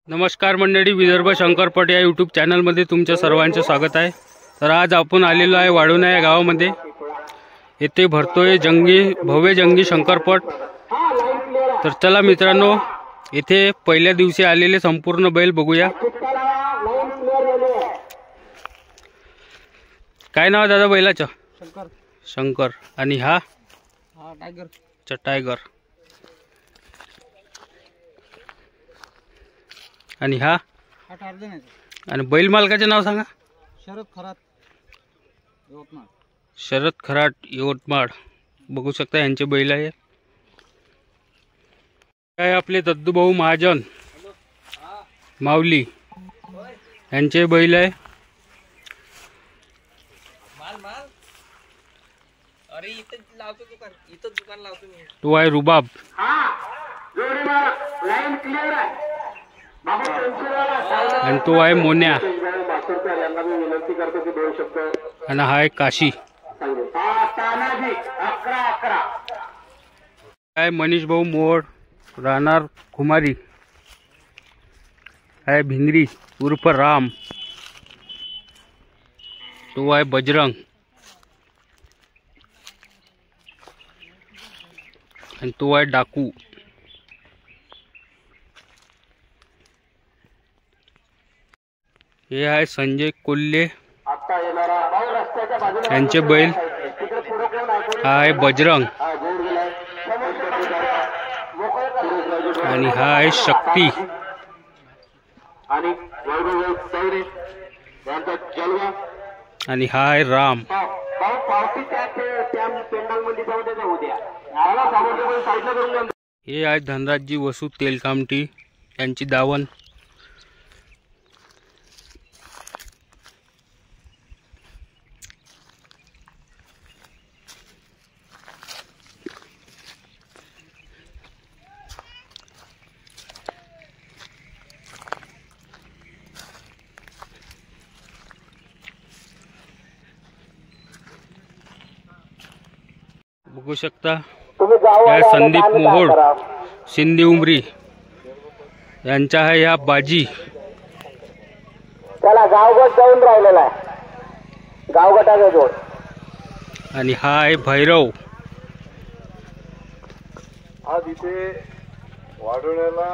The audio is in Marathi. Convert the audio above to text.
नमस्कार मंडळी, विदर्भ शंकरपट या यूट्यूब चॅनलमध्ये तुमच्या सर्वांचे स्वागत आहे। तर आज आपण आलेलो आहे वाढोणा या गावामध्ये। येथे भरतोय भव्य जंगी शंकरपट। तर चला मित्रांनो, येथे पहिल्या दिवशी आलेले संपूर्ण बैल बघूया। काय नाव दादा बैलाचं? शंकर। आणि हा टायगर। आणि हा आणि बैल मालकाचे नाव सांगा। शरद खराट यवतमाळ। बघू शकता यांचे बैल आहे। काय आपले दद्दूभाऊ महाजन माऊली यांचे बैल आहे। तो आहे रुबाब। आणि तो आहे मोन्या। आणि हा आहे काशी। काय मनीष भाऊ मोड राहणार कुमारी आहे। भिंगरी उर्फ राम। तो आहे बजरंग। आणि तो आहे डाकू। हे आहे संजय कोल्हे यांचे बैल। हा आहे बजरंग। आणि हा आहे शक्ती। आणि हा आहे राम। हे आहे धनराजजी वसू तेलकामटी यांची दावण। बघू शकता या संदीप मोहोड सिंधी उमरी यांचा आहे या बाजी। त्याला गावगट जाऊन राहिलेला आहे, गावगटाचा जोड। आणि हा आहे भैरव। आज इथे वाढवण्याला